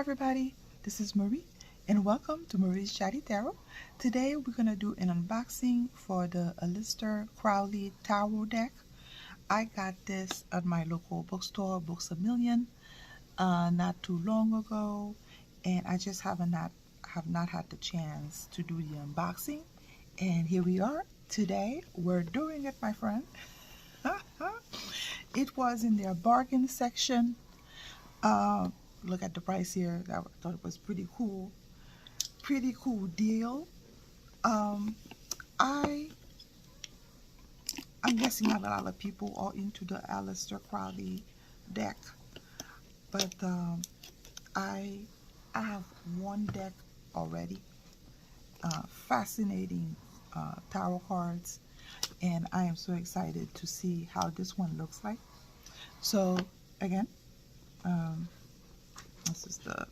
everybody, this is Marie and welcome to Marie's Chatty Tarot. Today we're going to do an unboxing for the Aleister Crowley Tarot deck. I got this at my local bookstore, Books A Million, not too long ago, and I just have not had the chance to do the unboxing, and here we are. Today we're doing it, my friend. It was in their bargain section. Look at the price here. I thought it was pretty cool deal. I'm guessing not a lot of people are into the Aleister Crowley deck, but I have one deck already. Fascinating tarot cards, and I am so excited to see how this one looks like. So again, this is the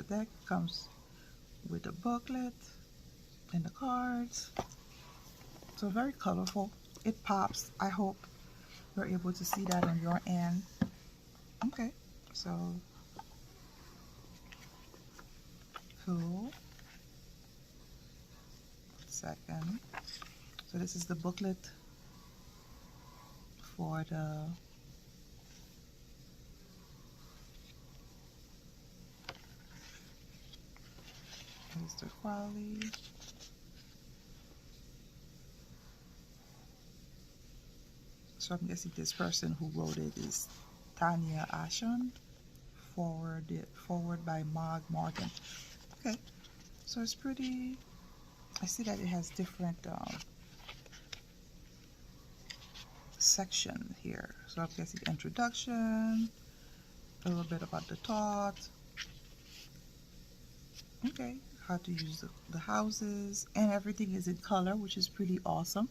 deck. Comes with the booklet and the cards. So very colorful. It pops. I hope you're able to see that on your end. Okay, so cool. Second. So this is the booklet for the Aleister Crowley. So I'm guessing this person who wrote it is Tanya Ashon. Forward by Mog Morgan. Okay, so it's pretty. I see that it has different section here. So I'm guessing introduction, a little bit about the Thoth. Okay, how to use the houses, and everything is in color, which is pretty awesome.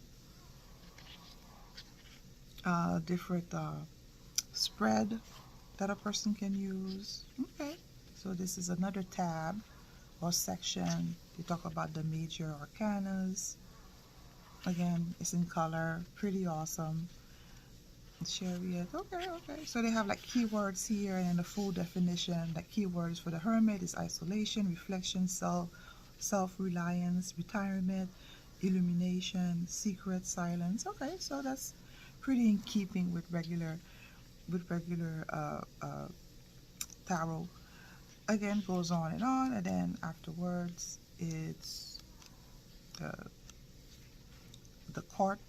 Different spread that a person can use. Okay, so this is another tab or section. They talk about the major arcanas. Again, it's in color, pretty awesome. Chariot. Okay. So they have like keywords here, and the full definition. Like keywords for the Hermit is isolation, reflection, self-reliance, retirement, illumination, secret, silence. Okay, so that's pretty in keeping with regular tarot. Again, goes on, and then afterwards it's the court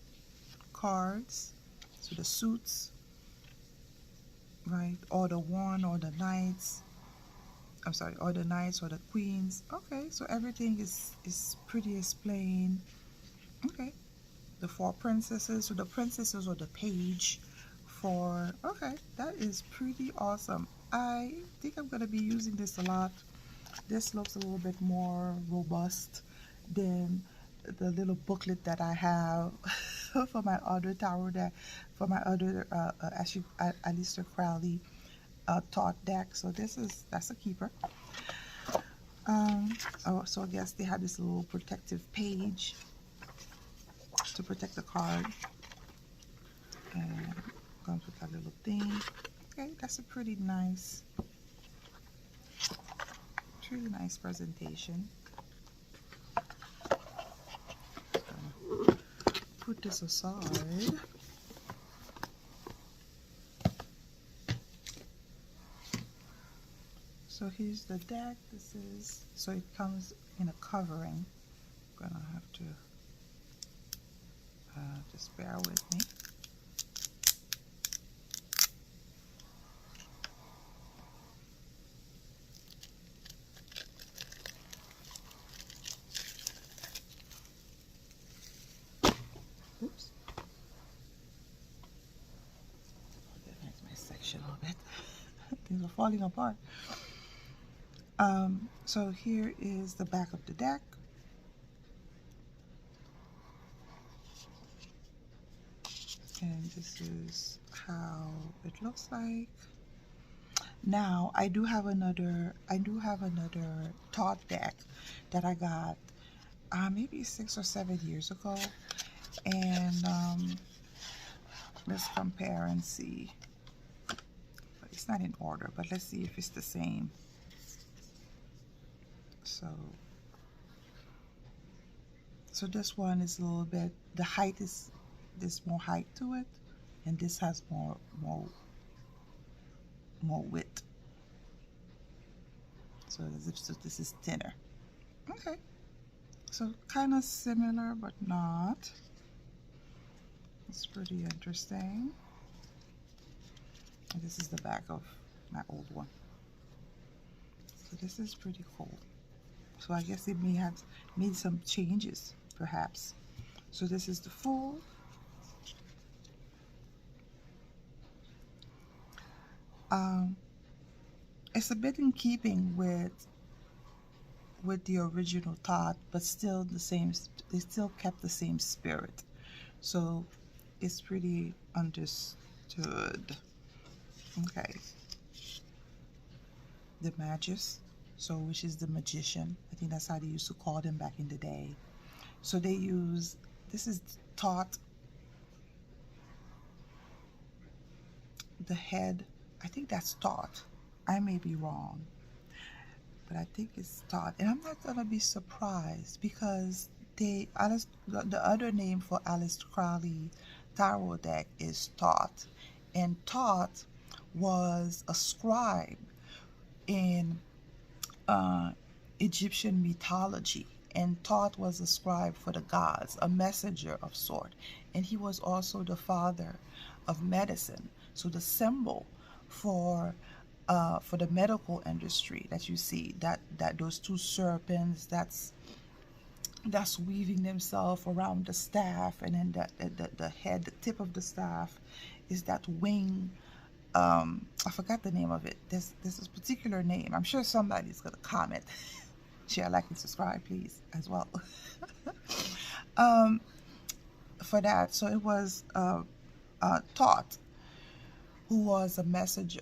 cards. So the suits, right, or the one, or the knights. I'm sorry, or the knights or the queens. Okay, so everything is pretty explained. Okay, the four princesses. So the princesses or the page for. Okay, that is pretty awesome. I think I'm gonna be using this a lot. This looks a little bit more robust than the little booklet that I have for my other tarot deck, for my other actually Aleister Crowley Thoth deck. So that's a keeper. So I guess they have this little protective page to protect the card, and comes with that little thing. Okay, that's a pretty nice presentation. Put this aside. So here's the deck. So it comes in a covering. I'm gonna have to just bear with me. Oops. Organize my section a little bit. Things are falling apart. So here is the back of the deck. And this is how it looks like. Now I do have another Thoth deck that I got maybe 6 or 7 years ago, and Let's compare and see. It's not in order, but let's see if it's the same. So this one is a little bit, the height is, there's more height to it, and this has more width. So this is thinner. Okay, so kind of similar but not. It's pretty interesting. And this is the back of my old one. So this is pretty cool. So I guess it may have made some changes, perhaps. So this is the full. It's a bit in keeping with the original Thoth, but still the same. They still kept the same spirit. So it's pretty understood. Okay. The Magus, so which is the magician. I think that's how they used to call them back in the day. So they use, this is Thoth, the head. I think that's Thoth. I may be wrong, but I think it's Thoth. And I'm not gonna be surprised because the other name for Aleister Crowley tarot deck is Thoth, and Thoth was a scribe in Egyptian mythology, and Thoth was a scribe for the gods, a messenger of sort, and he was also the father of medicine. So the symbol for the medical industry that you see, that those two serpents, that's weaving themselves around the staff, and then the head, the tip of the staff is that wing. I forgot the name of it. There's this particular name. I'm sure somebody's gonna comment. Share, like, and subscribe, please, as well. For that, so it was Thoth, who was a messenger,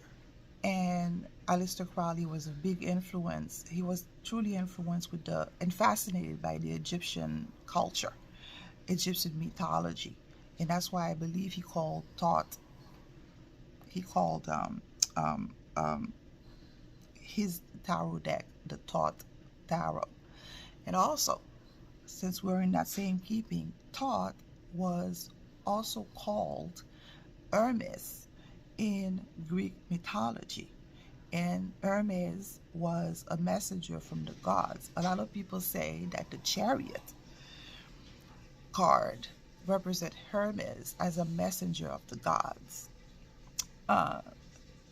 and Aleister Crowley was a big influence. He was truly influenced with and fascinated by the Egyptian culture, Egyptian mythology, and that's why I believe he called Thoth. He called his tarot deck the Thoth Tarot. And also, since we're in that same keeping, Thoth was also called Hermes in Greek mythology. And Hermes was a messenger from the gods. A lot of people say that the Chariot card represents Hermes as a messenger of the gods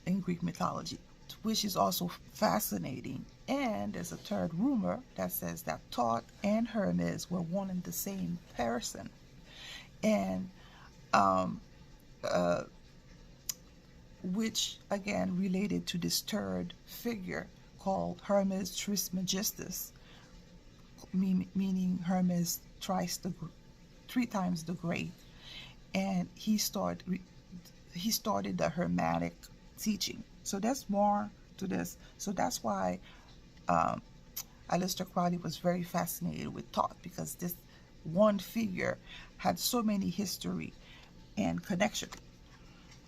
in Greek mythology, which is also fascinating. And there's a third rumor that says that Thoth and Hermes were one and the same person, and which again related to this third figure called Hermes Trismegistus, meaning Hermes three times the great, and he started the Hermetic teaching. So there's more to this. So that's why Aleister Crowley was very fascinated with Thoth, because this one figure had so many history and connection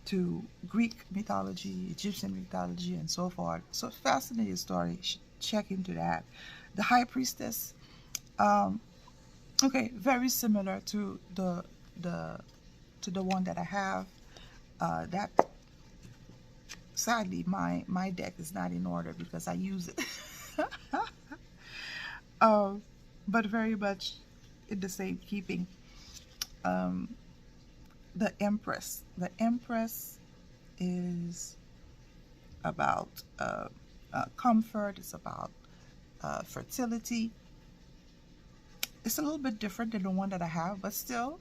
to Greek mythology, Egyptian mythology, and so forth. So fascinating story. You should check into that. The High Priestess, okay, very similar to the one that I have. That sadly my deck is not in order because I use it. But very much in the same keeping. The Empress. The Empress is about comfort. It's about fertility. It's a little bit different than the one that I have, but still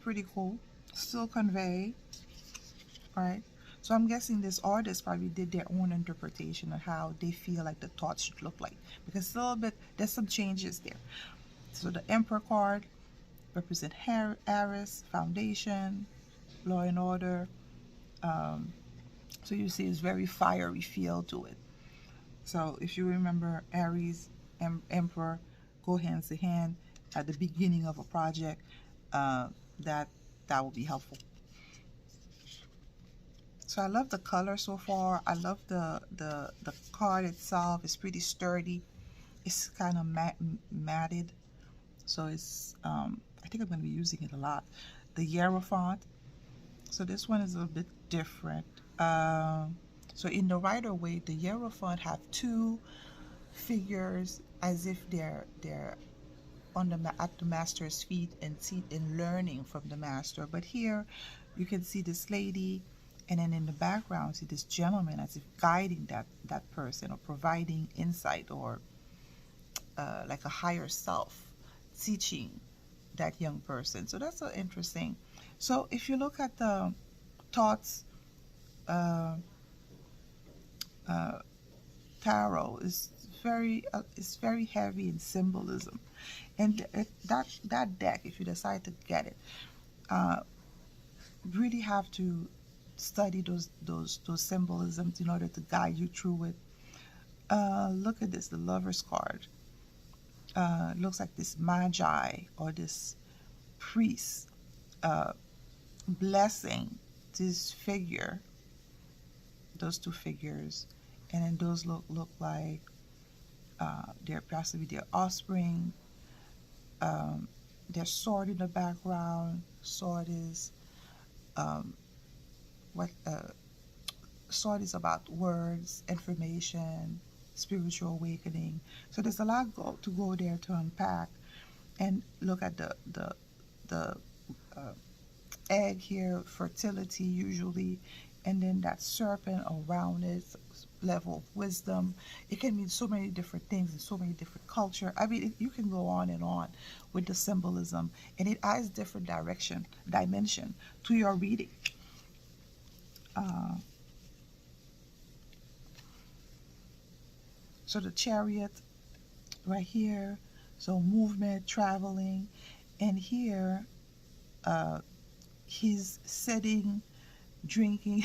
pretty cool. Still convey, right? So I'm guessing this artist probably did their own interpretation of how they feel like the thoughts should look like, because it's a little bit, there's some changes there. So the Emperor card represent Aries, foundation, law and order. So you see it's very fiery feel to it. So if you remember, Aries, Emperor go hands in hand at the beginning of a project. That that will be helpful. So I love the color so far. I love the card itself. It's pretty sturdy. It's kind of matted. So it's I think I'm going to be using it a lot. The Hierophant. So this one is a little bit different. So in the Rider-Waite, the Hierophant have two figures as if they're on the at the master's feet and learning from the master. But here you can see this lady, and then in the background see this gentleman as if guiding that person or providing insight, or like a higher self teaching that young person. So that's so interesting. So if you look at the Thoth's uh, uh, tarot, is very heavy in symbolism, and that deck, if you decide to get it, uh, really have to study those symbolisms in order to guide you through it. Look at this, the Lover's card. Looks like this magi or this priest uh, blessing this figure, those two figures, and then those look like they're possibly their offspring. There's sword in the background. Sword is what sword is about words, information, spiritual awakening. So there's a lot to go there to unpack, and look at the uh, egg here, fertility usually, and then that serpent around it, level of wisdom. It can mean so many different things in so many different culture. I mean, you can go on and on with the symbolism, and it adds different dimension to your reading. So the Chariot right here, so movement, traveling, and here he's sitting, drinking.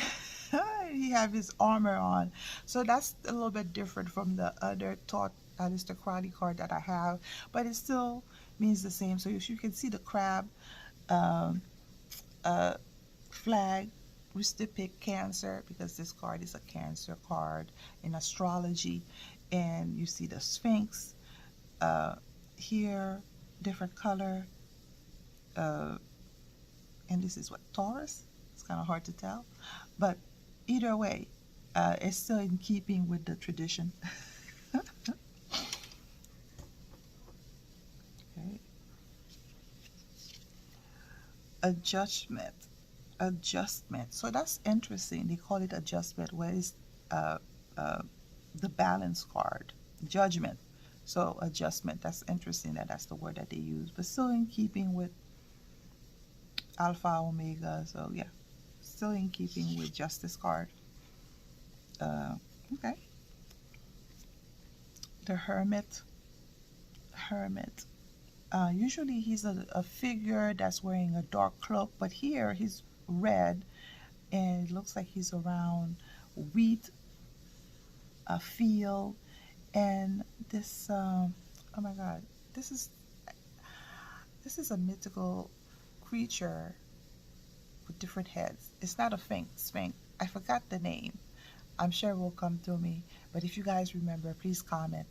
He have his armor on, so that's a little bit different from the other Thoth Aleister Crowley card that I have, but it still means the same. So if you can see the crab um, flag, we still pick Cancer because this card is a Cancer card in astrology, and you see the Sphinx here, different color, uh, and this is what, Taurus. It's kind of hard to tell, but either way, it's still in keeping with the tradition. Okay. Adjustment. So that's interesting. They call it adjustment, where it's uh, uh, the balance card, judgment. So adjustment. That's interesting that's the word that they use, but still in keeping with Alpha Omega. So yeah, still in keeping with Justice card. Okay. The Hermit. Usually he's a figure that's wearing a dark cloak, but here he's red, and it looks like he's around wheat, a field, and this. Oh my God, this is a mythical creature with different heads. It's not a sphinx. I forgot the name. I'm sure it will come to me, but if you guys remember, please comment.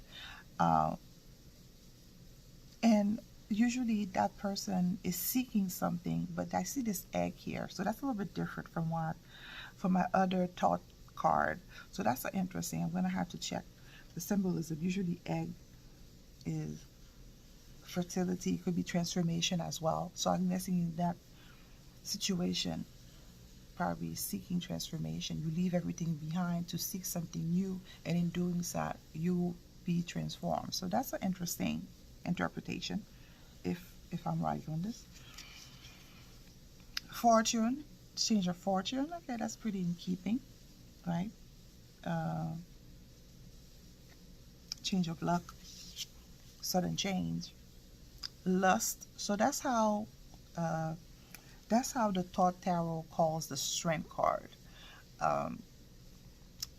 And usually that person is seeking something, but I see this egg here, so that's a little bit different from my other Thoth card. So that's interesting. I'm gonna have to check the symbolism. Usually egg is fertility, it could be transformation as well. So I'm guessing in that situation, probably seeking transformation. You leave everything behind to seek something new, and in doing that, you will be transformed. So that's an interesting interpretation, if I'm right on this. Fortune, change of fortune. Okay, that's pretty in keeping, right? Change of luck, sudden change, lust. So that's how the Thoth Tarot calls the Strength card.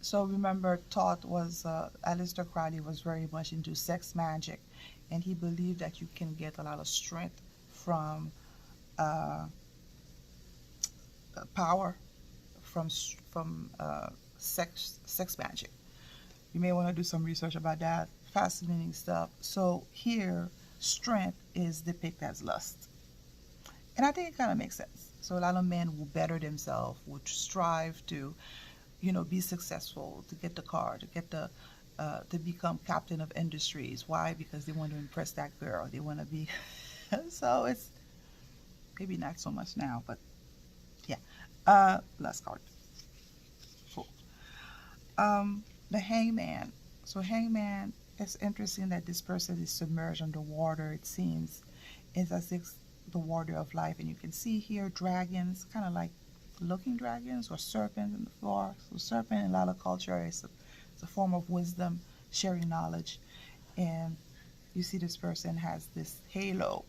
So remember, Thoth was Aleister Crowley was very much into sex magic, and he believed that you can get a lot of strength from power from sex magic. You may want to do some research about that. Fascinating stuff. So here, strength is depicted as lust, and I think it kind of makes sense. So a lot of men will better themselves, would strive to, be successful, to get the car, to get the to become captain of industries. Why? Because they want to impress that girl. They want to be. So it's maybe not so much now, but yeah. Last card. Cool. The hangman. So hangman, it's interesting that this person is submerged underwater. It seems it's as if the water of life, and you can see here dragons, kind of like looking dragons or serpents in the floor. So serpent in a lot of culture is it's a form of wisdom, sharing knowledge, and you see this person has this halo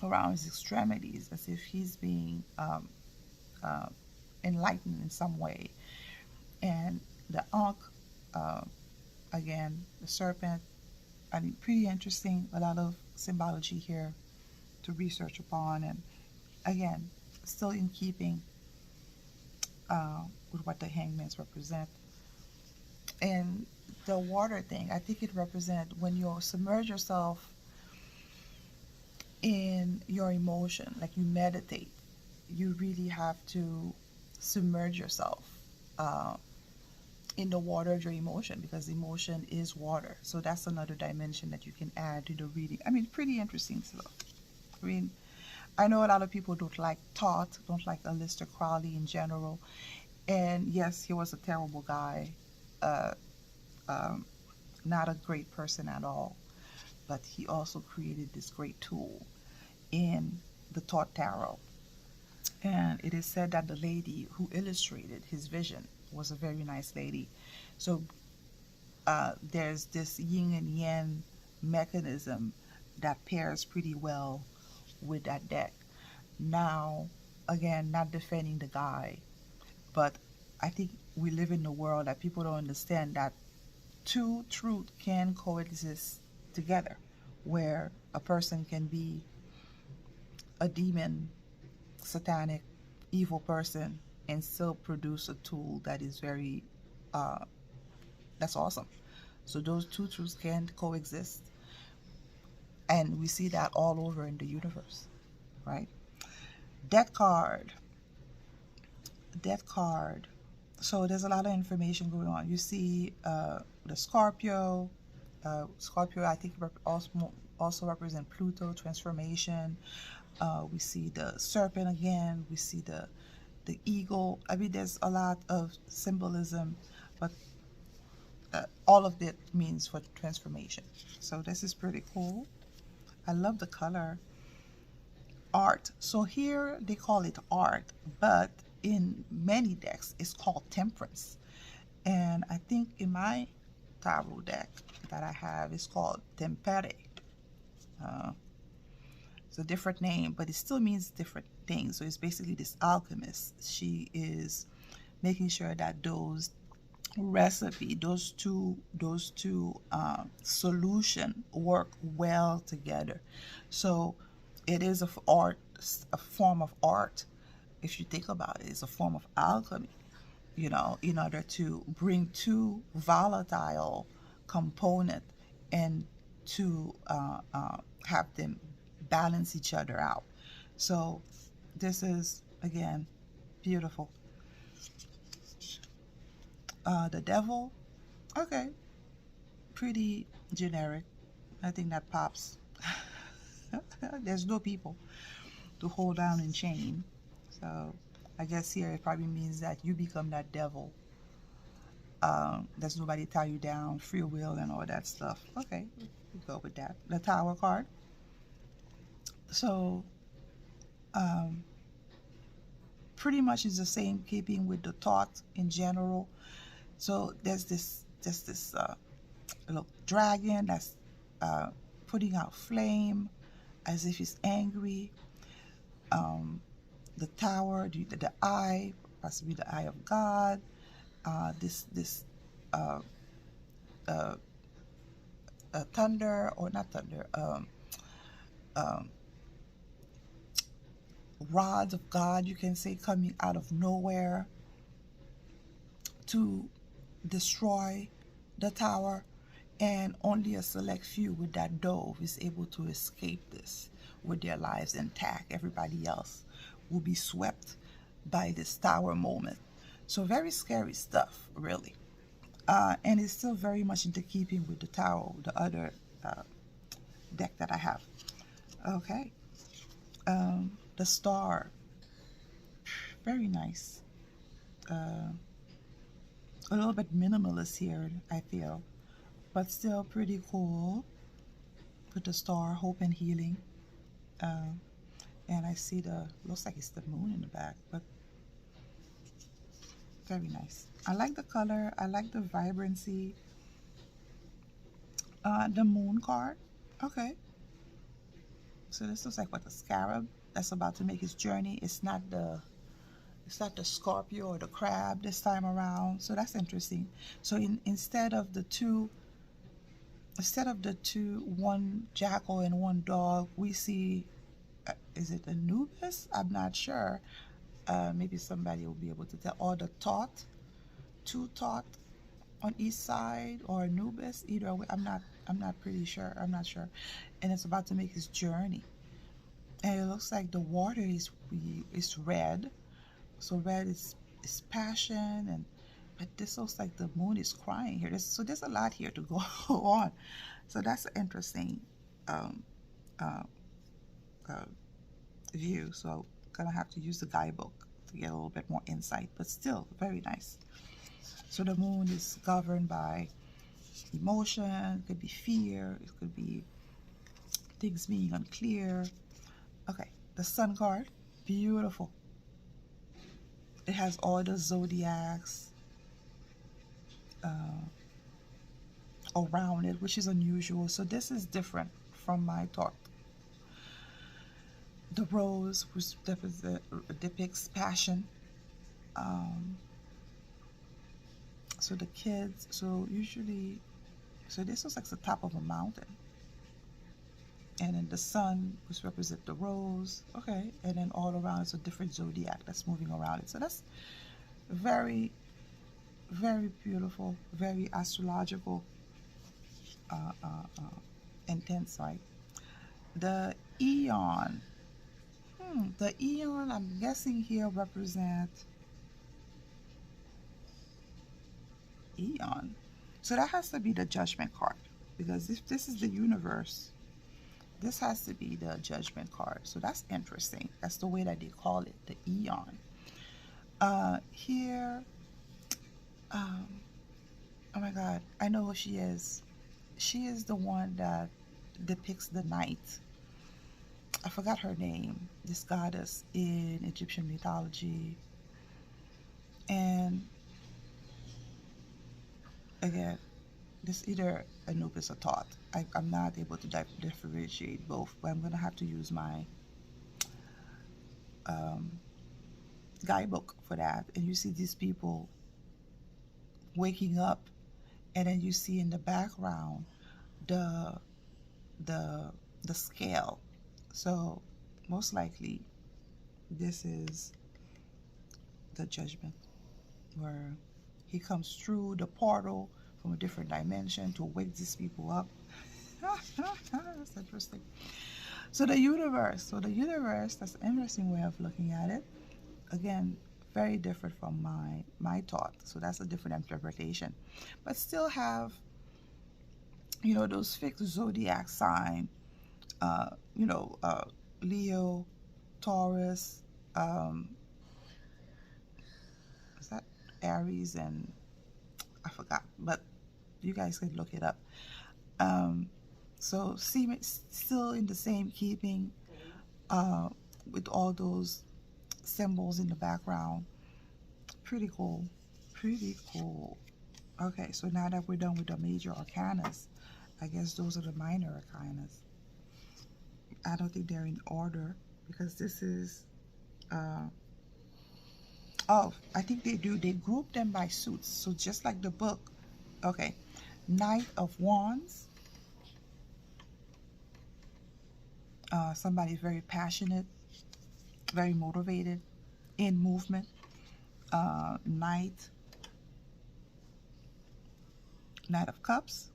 around his extremities as if he's being uh, enlightened in some way. And the ankh, uh, again, the serpent, I mean, pretty interesting. A lot of symbology here to research upon, and again, still in keeping with what the hangmans represent. And the water thing, I think it represents when you submerge yourself in your emotion, like you meditate, you really have to submerge yourself uh, in the water of your emotion, because emotion is water. So that's another dimension that you can add to the reading. I mean, pretty interesting stuff. I mean, I know a lot of people don't like Thoth, don't like Aleister Crowley in general. And yes, he was a terrible guy, uh, um, not a great person at all. But he also created this great tool in the Thoth Tarot. And it is said that the lady who illustrated his vision was a very nice lady. So there's this yin and yang mechanism that pairs pretty well with that deck. Now, again, not defending the guy, but I think we live in a world that people don't understand that two truths can coexist together, where a person can be a demon, satanic, evil person and still produce a tool that is very, uh, that's awesome. So those two truths can coexist. And we see that all over in the universe, right? Death card. Death card. So there's a lot of information going on. You see the Scorpio. Scorpio, I think, also represent Pluto, transformation. We see the serpent again. We see the eagle. I mean, there's a lot of symbolism, but all of it means for transformation. So this is pretty cool. I love the color. Art. So here they call it art, but in many decks it's called temperance. And I think in my tarot deck that I have is called tempere. Uh, it's a different name, but it still means different things. So it's basically this alchemist. She is making sure that those recipe, those two solution work well together. So it is art, a form of art. If you think about it, it's a form of alchemy, in order to bring two volatile component and to have them balance each other out. So this is, again, beautiful. The devil, okay, pretty generic. I think that pops. There's no people to hold down and chain. So I guess here it probably means that you become that devil. There's nobody tie you down, free will and all that stuff. Okay, we go with that. The Tower card. So pretty much is the same, keeping with the Thoth in general. So there's this little dragon that's putting out flame as if he's angry. The tower, the eye, possibly the eye of God. This thunder, or not thunder. Um, rods of God, you can say, coming out of nowhere to destroy the tower, and only a select few with that dove is able to escape this with their lives intact. Everybody else will be swept by this tower moment. So very scary stuff, really. And it's still very much into keeping with the tarot, the other deck that I have. Okay. The star, very nice. A little bit minimalist here, I feel, but still pretty cool. With the star, hope and healing. And I see looks like it's the moon in the back, but very nice. I like the color. I like the vibrancy. The moon card. Okay. So this looks like what, the scarab that's about to make his journey. It's not the Scorpio or the crab this time around. So that's interesting. So instead of the two, one jackal and one dog, we see, is it Anubis? I'm not sure. Maybe somebody will be able to tell. Or the Thoth, two Thoth on each side, or Anubis. Either way, I'm not pretty sure. I'm not sure. And it's about to make his journey. And it looks like the water is red. So red is passion, and but this looks like the moon is crying here. So there's a lot here to go on. So that's an interesting view. So I'm gonna have to use the guidebook to get a little bit more insight, but still very nice. So the moon is governed by emotion. It could be fear. It could be things being unclear. Okay, the sun card, beautiful. It has all the zodiacs around it, which is unusual. So this is different from my Thoth. The rose, which depicts passion. So the kids, so usually, so this looks like the top of a mountain. And then the sun, which represents the rose. Okay, and then all around is a different zodiac that's moving around it. So that's very, very beautiful, very astrological, intense, right? The eon. The eon, I'm guessing here, represents eon. So that has to be the judgment card, because if this is the universe, this has to be the judgment card. So that's interesting. That's the way that they call it, the eon. Here, oh my God, I know who she is. She is the one that depicts the night. I forgot her name, this goddess in Egyptian mythology. And again, this either Anubis or Thoth. I'm not able to differentiate both, but I'm going to have to use my guidebook for that. And you see these people waking up, and then you see in the background the scale. So most likely this is the judgment, where he comes through the portal from a different dimension to wake these people up. That's interesting. So the universe, that's an interesting way of looking at it. Again, very different from my Thoth. So that's a different interpretation, but still have, those fixed zodiac sign, Leo, Taurus, is that Aries, and I forgot, but you guys can look it up. So still in the same keeping, with all those symbols in the background. Pretty cool. Okay, so now that we're done with the major arcanas, I guess those are the minor arcanas. I don't think they're in order, because this is I think they group them by suits. So just like the book. Okay, Knight of Wands. Somebody very passionate, very motivated, in movement. Knight, Knight of Cups.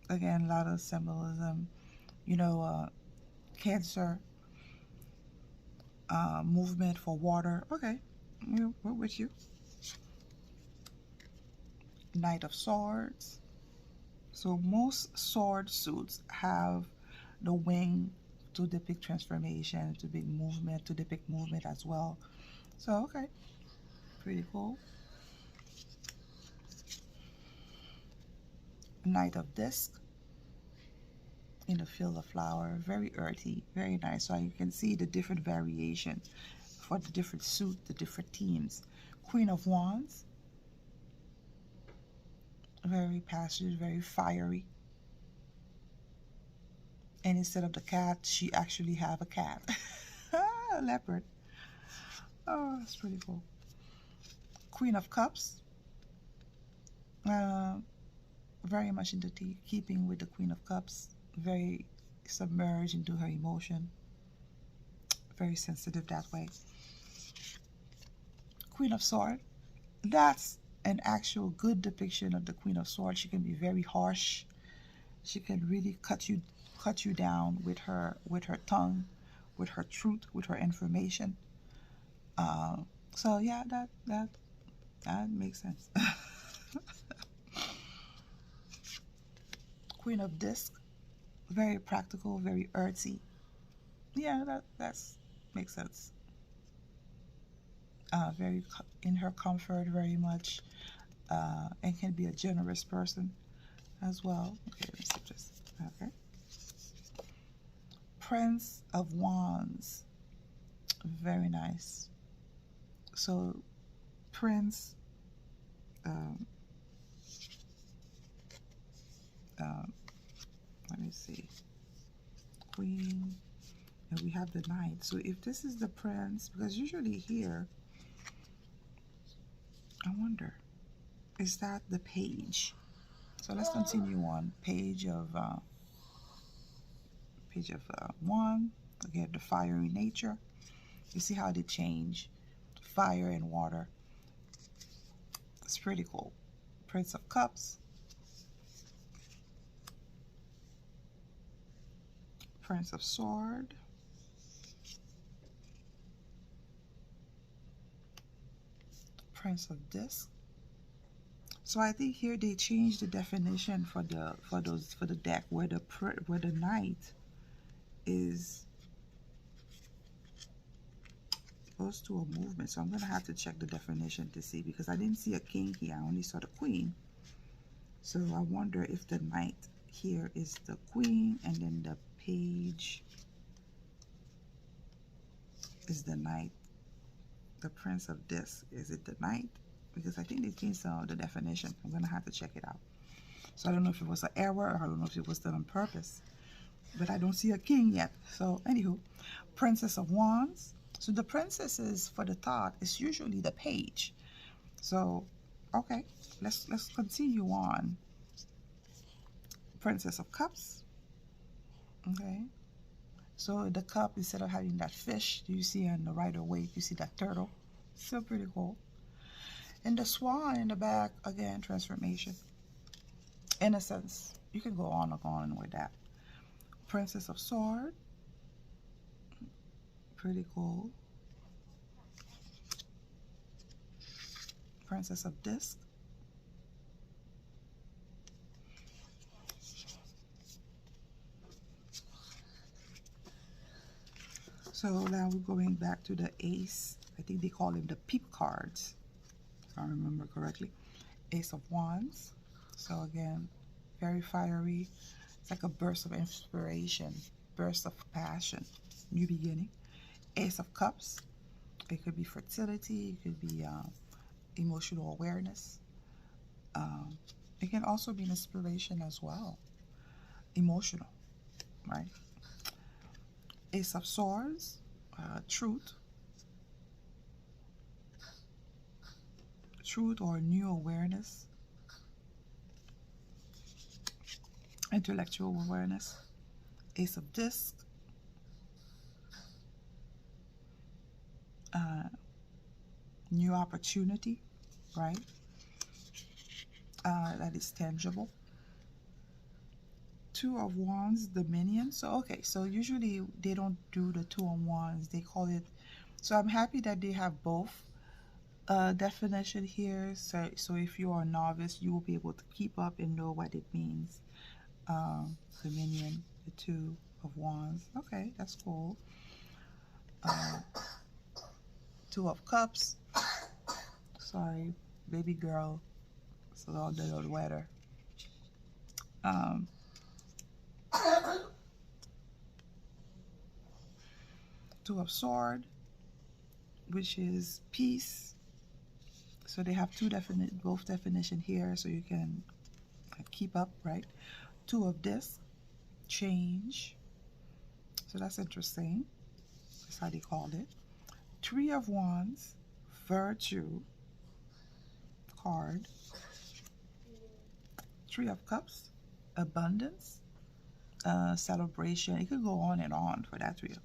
Again, a lot of symbolism. You know, Cancer, movement for water. Okay, we're with you. Knight of Swords. So most sword suits have the wing to depict transformation, to depict movement as well. So okay, pretty cool. Knight of Disc in the field of flower, very earthy, very nice. So you can see the different variation for the different suit, the different teams. Queen of Wands, very passionate, very fiery. And instead of the cat, she actually have a cat. A leopard. Oh, that's pretty cool. Queen of Cups, very much into keeping with the Queen of Cups, very submerged into her emotion, very sensitive that way. Queen of Swords, that's an actual good depiction of the Queen of Swords. She can be very harsh. She can really cut you down with her tongue, with her truth, with her information. So yeah, that makes sense. Queen of Disc, very practical, very earthy. Yeah, that's makes sense. Very in her comfort, very much, and can be a generous person as well. Okay, let me see this. Okay. Prince of Wands, very nice. So, Prince, um, let me see, Queen, and we have the Knight. So if this is the Prince, because usually here, I wonder, is that the Page? So let's continue on. Page of one. Again, the fiery nature. You see how they change, fire and water. It's pretty cool. Prince of Cups, Prince of Sword, Prince of Disc. So I think here they changed the definition for the deck where the Knight is goes to a movement. So I'm gonna have to check the definition to see, because I didn't see a king here. I only saw the queen. So I wonder if the Knight here is the queen, and then the Page is the Knight. The Prince of Disc, is it the Knight? Because I think they changed the definition. I'm gonna have to check it out. So I don't know if it was an error, or I don't know if it was done on purpose. But I don't see a king yet. So anywho, Princess of Wands. So the princesses for the Thoth is usually the Page. So okay, let's continue on. Princess of Cups. Okay. So the cup, instead of having that fish, you see on the right away, you see that turtle. Still pretty cool. And the swan in the back, again, transformation. Innocence. You can go on and on with that. Princess of Sword. Pretty cool. Princess of Disc. So now we're going back to the ace. I think they call him the peep cards, if I remember correctly. Ace of Wands. So again, very fiery. It's like a burst of inspiration, burst of passion, new beginning. Ace of Cups. It could be fertility. It could be emotional awareness. It can also be an inspiration as well. Emotional, right? Ace of Swords. Truth. Truth or new awareness. Intellectual awareness. Ace of Disc. new opportunity, right? That is tangible. Two of Wands, Dominion. So okay, so usually they don't do the Two of Wands, they call it. So I'm happy that they have both definition here. So if you are a novice, you will be able to keep up and know what it means. Dominion, the Two of Wands. Okay, that's cool. Two of Cups. Sorry, baby girl. It's a little wetter. Two of Sword, which is peace. So they have both definition here, so you can keep up, right? Two of Disc, change. So that's interesting. That's how they called it. Three of Wands, virtue card. Three of Cups, abundance, celebration. It could go on and on for that trio.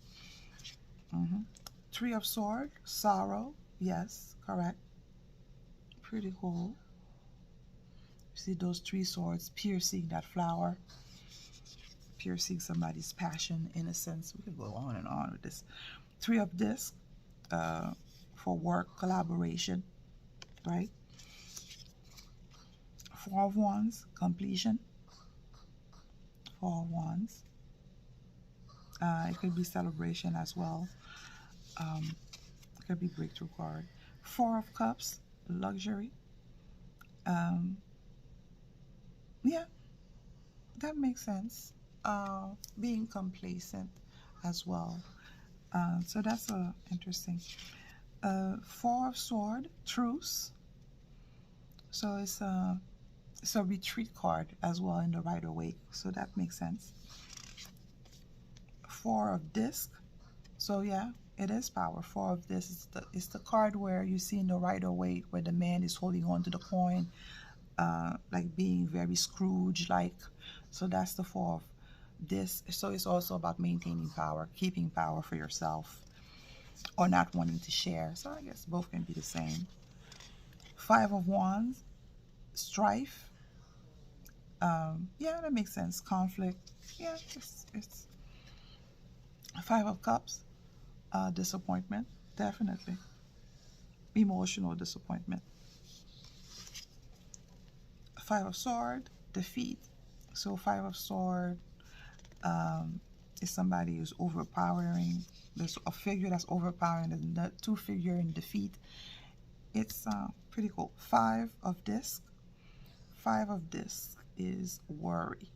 Three of Sword, sorrow. Yes, correct. Pretty cool. You see those three swords piercing that flower, piercing somebody's passion, innocence. We could go on and on with this. Three of Disc, for work, collaboration, right? Four of Wands, completion. Four of Wands. It could be celebration as well. It could be breakthrough card. Four of Cups, luxury. Yeah, that makes sense. Being complacent as well. So that's interesting. Four of Sword, truce. So it's a retreat card as well in the Rider-Waite. So that makes sense. Four of Disc. So yeah, it is power. Four of Disc is the card where you see in the Rider-Waite where the man is holding on to the coin, like being very Scrooge-like. So that's the Four of Disc. So it's also about maintaining power, keeping power for yourself, or not wanting to share. So I guess both can be the same. Five of Wands, strife. Yeah, that makes sense. Conflict. Yeah, it's Five of Cups, disappointment, definitely. Emotional disappointment. Five of Sword, defeat. So Five of Sword is somebody who's overpowering. There's a figure that's overpowering, and the two figure in defeat. It's pretty cool. Five of Disc. Five of Disc is worry.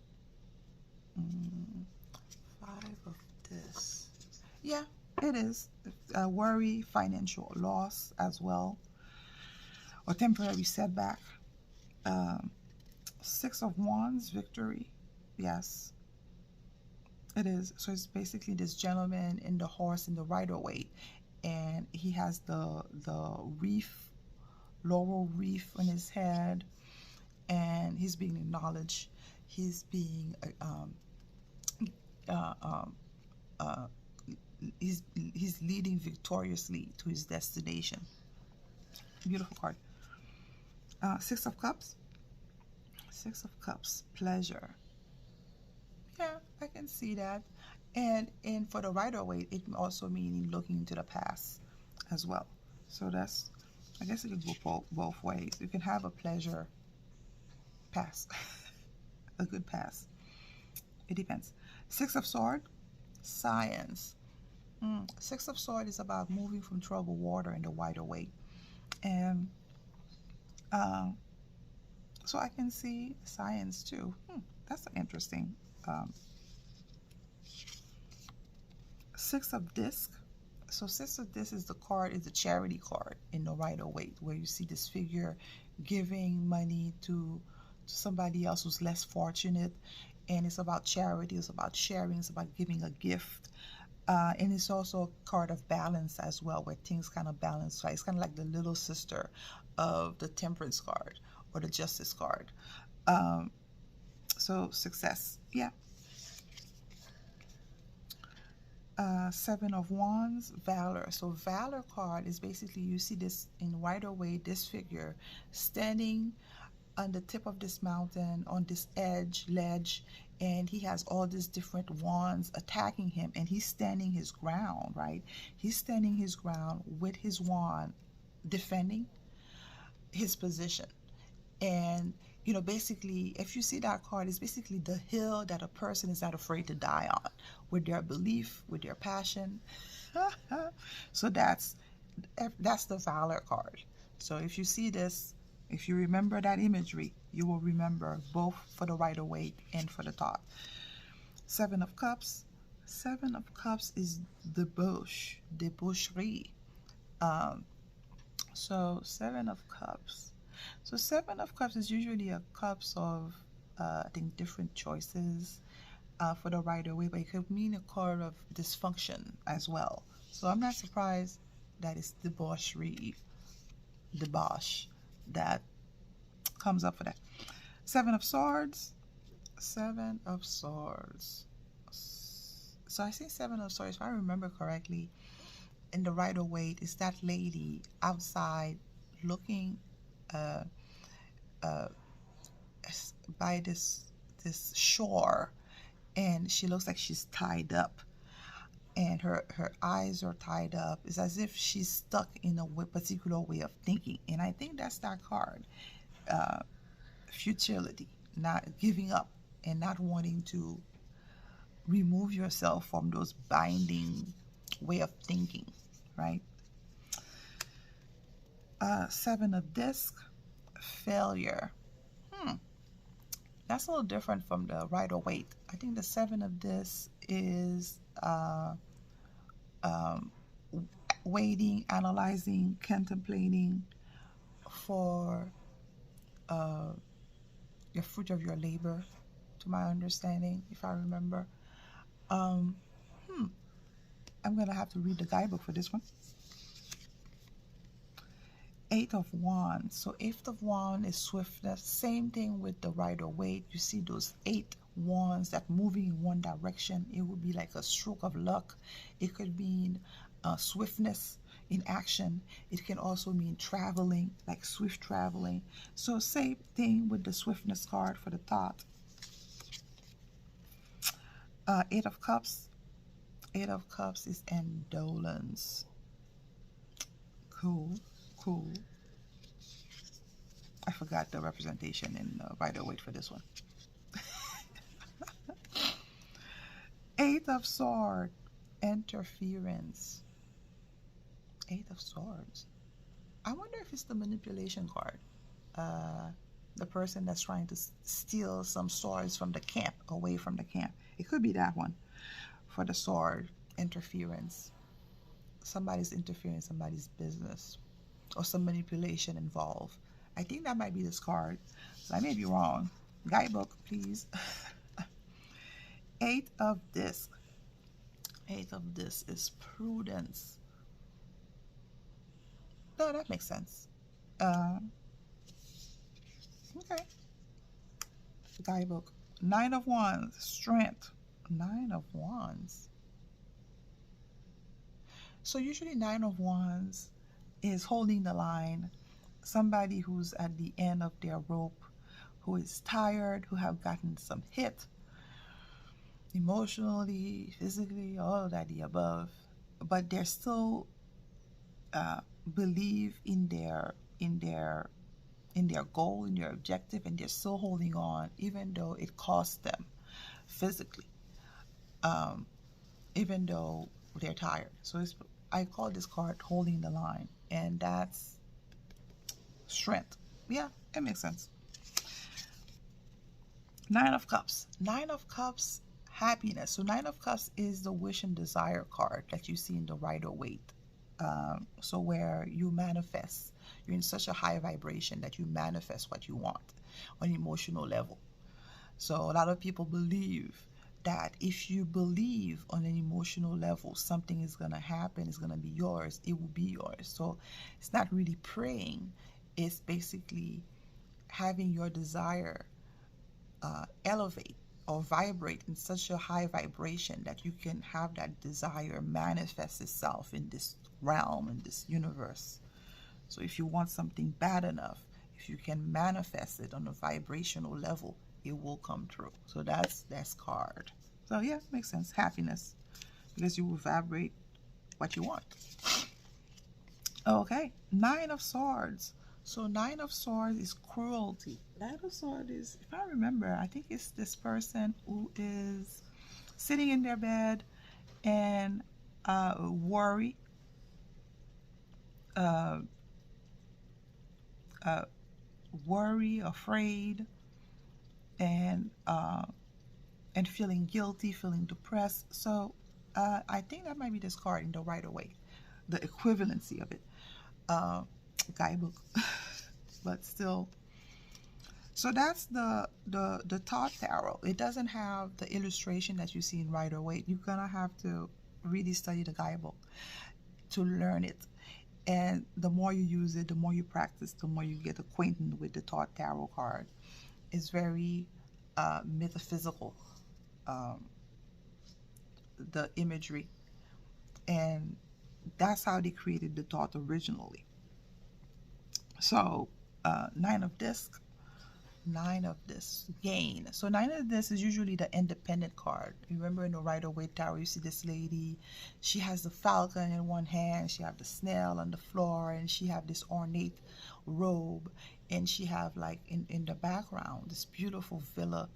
Five of Disc. Yeah, it is. Worry, financial loss as well, or temporary setback. Six of Wands, victory. Yes, it is. So it's basically this gentleman in the horse in the Rider-Waite, and he has the wreath, laurel wreath on his head, and he's being acknowledged. He's being he's leading victoriously to his destination. Beautiful card. Six of Cups. Six of Cups, pleasure. Yeah, I can see that. And for the Rider-Waite, it also meaning looking into the past as well. So that's, I guess it could go both ways. You can have a pleasure past, a good past. It depends. Six of Sword, science. Six of Sword is about moving from troubled water in the Rider-Waite. And so I can see science too. That's interesting. Six of Disc. So Six of Disc is the charity card in the Rider-Waite, where you see this figure giving money to somebody else who's less fortunate. And it's about charity, it's about sharing, it's about giving a gift. And it's also a card of balance as well, where things kind of balance, right? It's kind of like the little sister of the Temperance card or the Justice card. So success, yeah. Seven of Wands, Valor. So Valor card is basically, you see this in Rider Waite, this figure standing on the tip of this mountain, on this ledge, and he has all these different wands attacking him, and he's standing his ground, right? He's standing his ground with his wand, defending his position. And basically, if you see that card, it's basically the hill that a person is not afraid to die on, with their belief, with their passion. So that's the Valor card. So if you see this, if you remember that imagery, you will remember both for the Rider Waite and for the Thoth. Seven of Cups. Seven of Cups is the bush, the boucherie. So Seven of Cups. So Seven of Cups is usually a cups of, I think, different choices for the Rider Waite, but it could mean a card of dysfunction as well. So I'm not surprised that it's debauchery, debauch, that comes up for that. Seven of Swords. Seven of Swords. So I say Seven of Swords, if I remember correctly, in the Rider Waite is that lady outside looking by this shore, and she looks like she's tied up, and her eyes are tied up. It's as if she's stuck in a particular way of thinking, and I think that's that card. Futility, not giving up, and not wanting to remove yourself from those binding way of thinking, right? Seven of Disc, Failure. That's a little different from the Rider Waite. I think the Seven of Disc is waiting, analyzing, contemplating for the fruit of your labor, to my understanding, if I remember. I'm gonna have to read the guidebook for this one. Eight of Wands. So Eight of Wands is swiftness. Same thing with the Rider Waite. You see those 8 wands that moving in one direction. It would be like a stroke of luck. It could mean swiftness in action. It can also mean traveling, like swift traveling. So same thing with the swiftness card for the Thoth. Eight of Cups. Eight of Cups is indolence. Cool. I forgot the representation in Rider Waite for this one. Eight of Swords, interference. Eight of Swords. I wonder if it's the manipulation card. The person that's trying to steal some swords from the camp, away from the camp. It could be that one for the sword, interference. Somebody's interfering in somebody's business, or some manipulation involved. I think that might be this card, so I may be wrong. Guidebook, please. Eight of Disc. Eight of Disc is prudence. No, that makes sense. Okay. Guidebook. Nine of Wands, strength. Nine of Wands. So usually Nine of Wands is holding the line. Somebody who's at the end of their rope, who is tired, who have gotten some hit, emotionally, physically, all of that, the above, but they're still believe in their goal, in their objective, and they're still holding on, even though it costs them physically, even though they're tired. So I call this card holding the line, and that's strength. Yeah, it makes sense. Nine of Cups. Nine of Cups, happiness. So Nine of Cups is the wish and desire card that you see in the Rider Waite. So where you manifest, you're in such a high vibration that you manifest what you want on an emotional level. So a lot of people believe that if you believe on an emotional level something is going to happen, it's going to be yours, it will be yours. So it's not really praying, it's basically having your desire elevate or vibrate in such a high vibration that you can have that desire manifest itself in this realm, in this universe. So if you want something bad enough, if you can manifest it on a vibrational level, it will come true. So that's card. So yeah, makes sense. Happiness, because you will vibrate what you want. Okay, Nine of Swords. So Nine of Swords is cruelty. Nine of Swords is, if I remember, I think it's this person who is sitting in their bed and worry, uh, uh, afraid, and feeling guilty, feeling depressed. So I think that might be this card in the Rider-Waite, the equivalency of it. Guidebook, but still. So that's the Thoth Tarot. It doesn't have the illustration that you see in Rider-Waite. You're gonna have to really study the guidebook to learn it. And the more you use it, the more you practice, the more you get acquainted with the Thoth Tarot card. It's very metaphysical, the imagery, and that's how they created the Thoth originally. So Nine of Discs, gain. So Nine of Discs is usually the independent card. Remember in the Rider-Waite Tarot, you see this lady, she has the falcon in one hand, she have the snail on the floor, and she have this ornate robe, and she have like in the background this beautiful villa,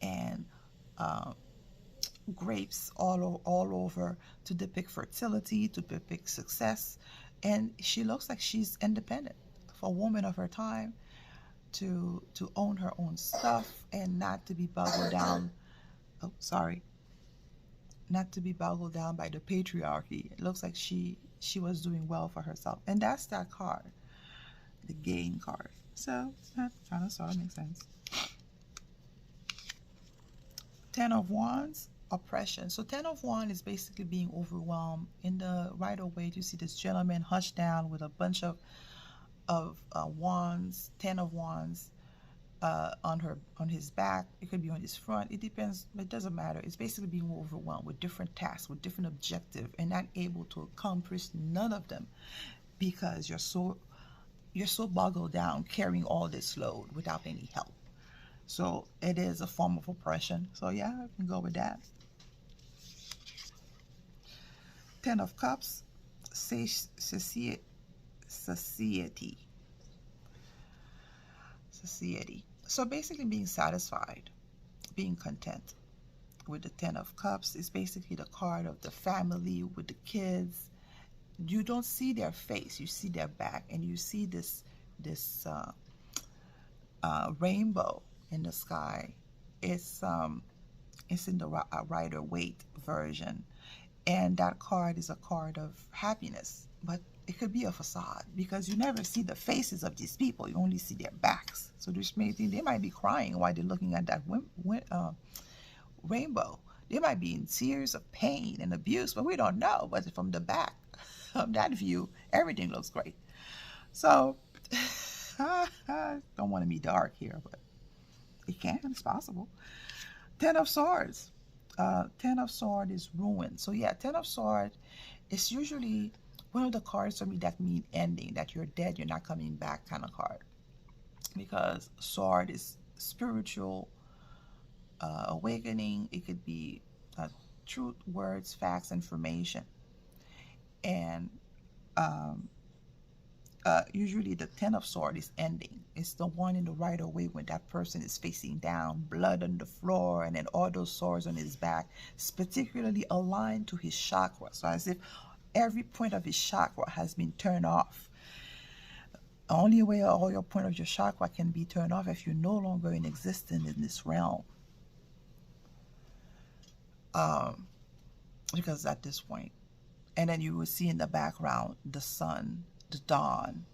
and grapes all over to depict fertility, to depict success. And she looks like she's independent, for a woman of her time, to own her own stuff and not to be boggled down. Oh, sorry. Not to be boggled down by the patriarchy. It looks like she was doing well for herself. And that's that card, the gain card. So that kind of sort of makes sense. Ten of Wands, oppression. So Ten of Wands is basically being overwhelmed. In the Rider-Waite, you see this gentleman hushed down with a bunch of wands, 10 of Wands, on his back. It could be on his front. It depends. It doesn't matter. It's basically being overwhelmed with different tasks, with different objectives, and not able to accomplish none of them because you're so boggled down carrying all this load without any help. So it is a form of oppression. So yeah, I can go with that. 10 of Cups, satiety. So basically being satisfied, being content. With the 10 of Cups, is basically the card of the family with the kids. You don't see their face, you see their back, and you see this rainbow in the sky. It's in the Rider-Waite version, and that card is a card of happiness, but it could be a facade because you never see the faces of these people. You only see their backs. So this may think they might be crying while they're looking at that rainbow. They might be in tears of pain and abuse, but we don't know. But from the back of that view, everything looks great. So I don't want to be dark here, but it can. It's possible. 10 of Swords. 10 of Swords is ruin. So yeah, 10 of Swords is usually one of the cards for me that mean ending, that you're dead, you're not coming back kind of card. Because sword is spiritual awakening. It could be truth, words, facts, information. And usually the 10 of Swords is ending. It's the one in the Rider-Waite when that person is facing down, blood on the floor, and then all those swords on his back. It's particularly aligned to his chakra. So as if every point of his chakra has been turned off. The only way all your point of your chakra can be turned off if you're no longer in existence in this realm. Because at this point, and then you will see in the background the sun, the dawn,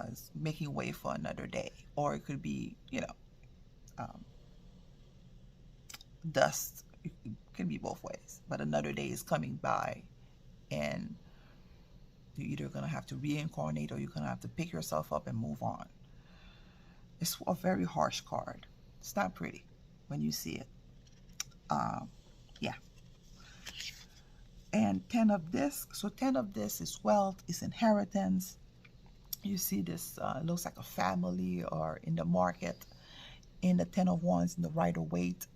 is making way for another day. Or it could be, dust. It can be both ways. But another day is coming by, and you're either going to have to reincarnate or you're going to have to pick yourself up and move on. It's a very harsh card. It's not pretty when you see it. Yeah. And 10 of this. So 10 of this is wealth, is inheritance. You see this looks like a family or in the market. In the 10 of wands in the Rider-Waite,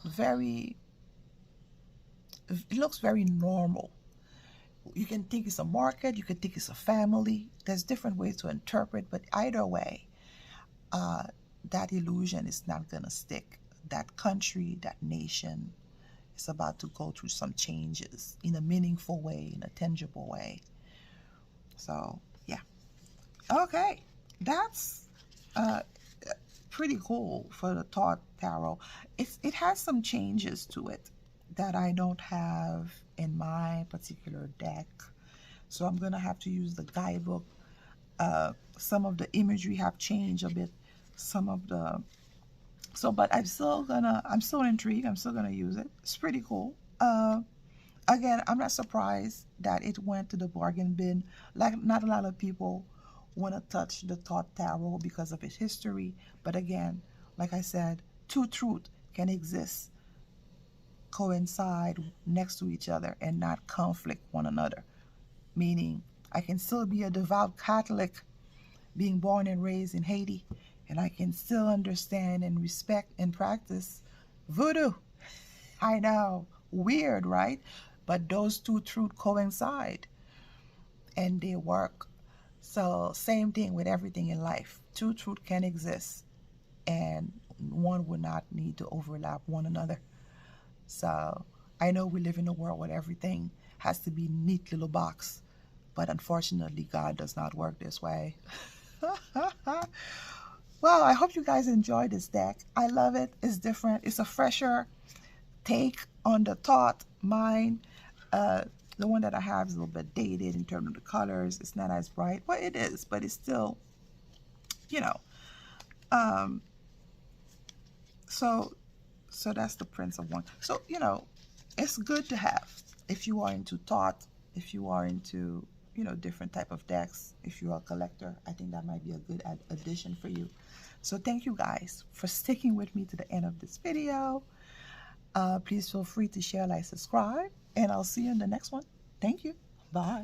very, it looks very normal. You can think it's a market, you can think it's a family. There's different ways to interpret, but either way, that illusion is not gonna stick. That country, that nation is about to go through some changes in a meaningful way, in a tangible way. So yeah. Okay, that's pretty cool for the Thoth Tarot. It has some changes to it that I don't have in my particular deck, so I'm gonna have to use the guidebook. Some of the imagery have changed a bit. Some of the but I'm still intrigued. I'm still gonna use it. It's pretty cool. Again, I'm not surprised that it went to the bargain bin. Like, not a lot of people want to touch the Thoth Tarot because of its history. But again, like I said, two truths can exist, coincide next to each other, and not conflict one another. Meaning, I can still be a devout Catholic, being born and raised in Haiti, and I can still understand and respect and practice voodoo. I know, weird, right? But those two truths coincide and they work. So same thing with everything in life. Two truths can exist and one would not need to overlap one another. So I know we live in a world where everything has to be neat little box, but unfortunately God does not work this way. Well, I hope you guys enjoyed this deck. I love it. It's different. It's a fresher take on the Thoth. Mine, the one that I have is a little bit dated in terms of the colors. It's not as bright. Well, it is, but it's still, you know. So that's the Prince of Wands. So, it's good to have if you are into Thoth, if you are into, different type of decks. If you're a collector, I think that might be a good addition for you. So thank you guys for sticking with me to the end of this video. Please feel free to share, like, subscribe, and I'll see you in the next one. Thank you. Bye.